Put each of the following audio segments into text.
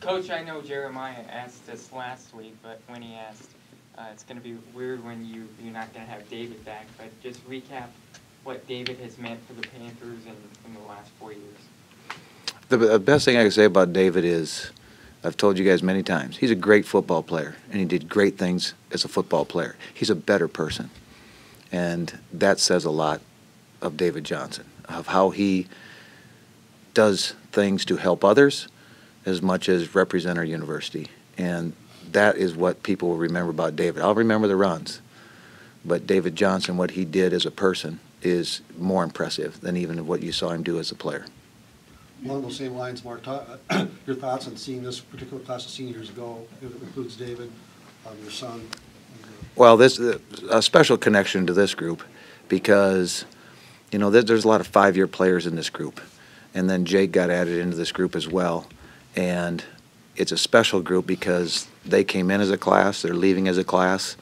Coach, I know Jeremiah asked this last week, but when he asked, it's going to be weird when you're not going to have David back, but just recap what David has meant for the Panthers in the last 4 years. The best thing I can say about David is, I've told you guys many times, he's a great football player, and he did great things as a football player. He's a better person, and that says a lot of David Johnson, of how he does things to help others as much as represent our university. And that is what people will remember about David. I'll remember the runs, but David Johnson, what he did as a person, is more impressive than even what you saw him do as a player. Along those same lines, Mark, your thoughts on seeing this particular class of seniors go? It includes David, your son. Well, this a special connection to this group because, you know, there's a lot of five-year players in this group, and then Jake got added into this group as well, and it's a special group because they came in as a class, they're leaving as a class,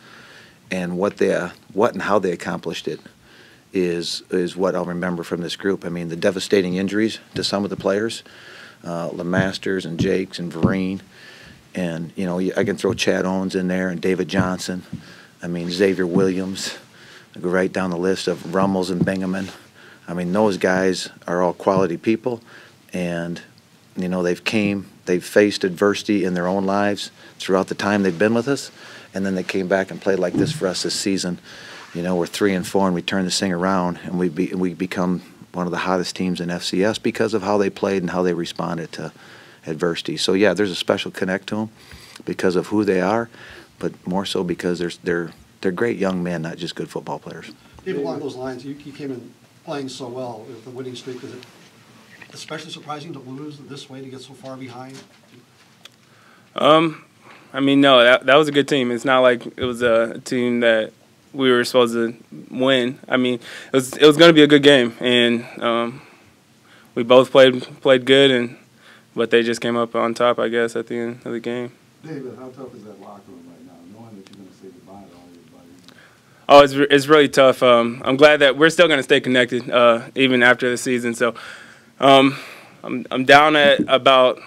and what and how they accomplished it is what I'll remember from this group. I mean, the devastating injuries to some of the players, LeMasters and Jakes and Vereen, and, you know, I can throw Chad Owens in there and David Johnson. I mean, Xavier Williams. I go right down the list of Rummels and Bingaman. I mean, those guys are all quality people, and, you know, they've faced adversity in their own lives throughout the time they've been with us, and then they came back and played like this for us this season. You know, we're 3-4, and we turn this thing around, and we become one of the hottest teams in FCS because of how they played and how they responded to adversity. So yeah, there's a special connect to them because of who they are, but more so because they're great young men, not just good football players. David, along those lines, you came in playing so well with the winning streak. Is it especially surprising to lose this way, to get so far behind? I mean, no, that was a good team. It's not like it was a team that we were supposed to win. I mean, it was going to be a good game, and we both played good, but they just came up on top, I guess, at the end of the game. David, how tough is that locker room right now, knowing that you're going to say goodbye to all your buddies? Oh, it's really tough. I'm glad that we're still going to stay connected even after the season. So I'm down at about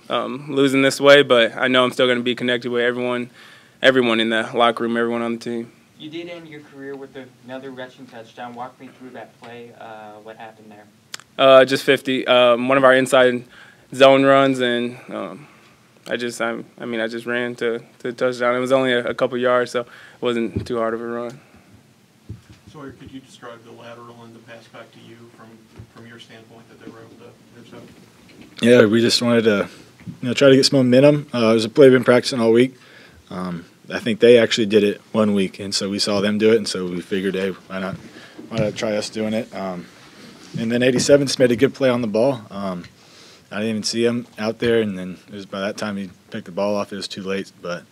losing this way, but I know I'm still going to be connected with everyone in the locker room, everyone on the team. You did end your career with another rushing touchdown. Walk me through that play. What happened there? Just 50. One of our inside zone runs, and I just ran to the touchdown. It was only a couple yards, so it wasn't too hard of a run. Sawyer, could you describe the lateral and the pass back to you from your standpoint that they were able to intercept? Yeah, we just wanted to try to get some momentum. It was a play we've been practicing all week. I think they actually did it 1 week, and so we saw them do it, and so we figured, hey, why not try us doing it? And then 87 just made a good play on the ball. I didn't even see him out there, and then it was by that time he picked the ball off. It was too late, but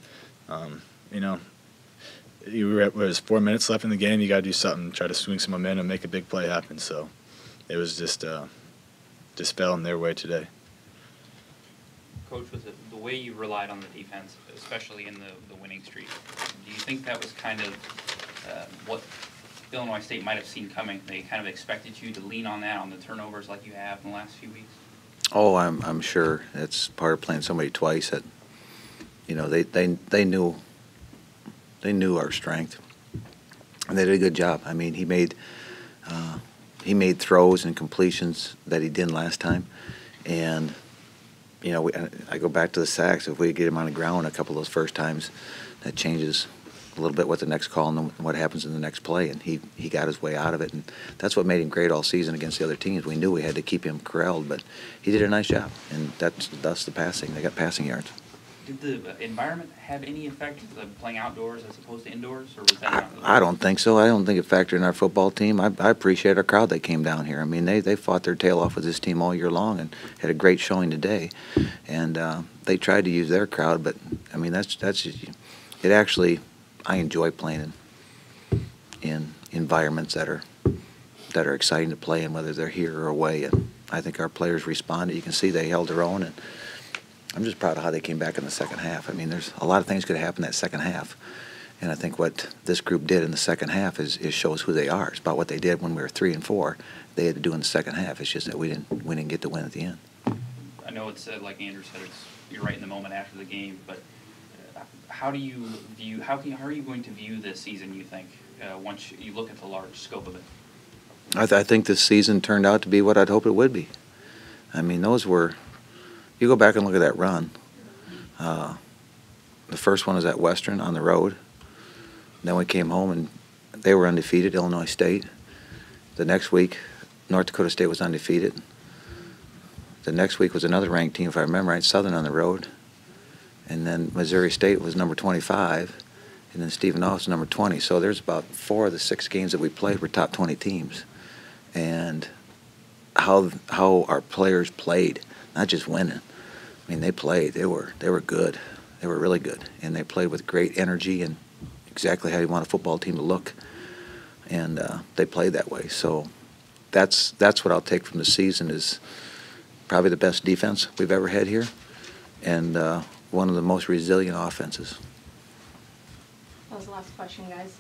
it was 4 minutes left in the game. You got to do something, try to swing some momentum, make a big play happen. So it was just fell in their way today. Coach, was it the way you relied on the defense, especially in the winning streak? Do you think that was kind of what Illinois State might have seen coming? They kind of expected you to lean on that, on the turnovers like you have in the last few weeks? Oh, I'm sure it's part of playing somebody twice. That, you know, they knew our strength, and they did a good job. I mean, he made throws and completions that he didn't last time, and you know, I go back to the sacks. If we get him on the ground a couple of those first times, that changes a little bit what the next call and what happens in the next play. And he got his way out of it, and that's what made him great all season against the other teams. We knew we had to keep him corralled, but he did a nice job, and that's the passing. They got passing yards. Did the environment have any effect, playing outdoors as opposed to indoors, or was that not? I don't think so. I don't think it factored in our football team. I appreciate our crowd that came down here. I mean, they fought their tail off with this team all year long and had a great showing today. And they tried to use their crowd, but I mean that's it. Actually, I enjoy playing in environments that are exciting to play in, whether they're here or away. And I think our players responded. You can see they held their own, and I'm just proud of how they came back in the second half. I mean, there's a lot of things could have happened that second half, and I think what this group did in the second half is shows who they are. It's about what they did when we were 3-4. They had to do in the second half. It's just that we didn't get the win at the end. I know it's like Andrew said, you're right in the moment after the game, but how are you going to view this season, you think, once you look at the large scope of it? I think this season turned out to be what I'd hoped it would be. I mean, those were, you go back and look at that run. The first one was at Western on the road. Then we came home and they were undefeated, Illinois State. The next week, North Dakota State was undefeated. The next week was another ranked team, if I remember right, Southern on the road. And then Missouri State was number 25, and then Stephen Austin number 20. So there's about 4 of the 6 games that we played were top 20 teams. And how our players played, not just winning. I mean, they played. They were good. They were really good, and they played with great energy and exactly how you want a football team to look. And they played that way. So that's what I'll take from the season is probably the best defense we've ever had here, and one of the most resilient offenses. That was the last question, guys.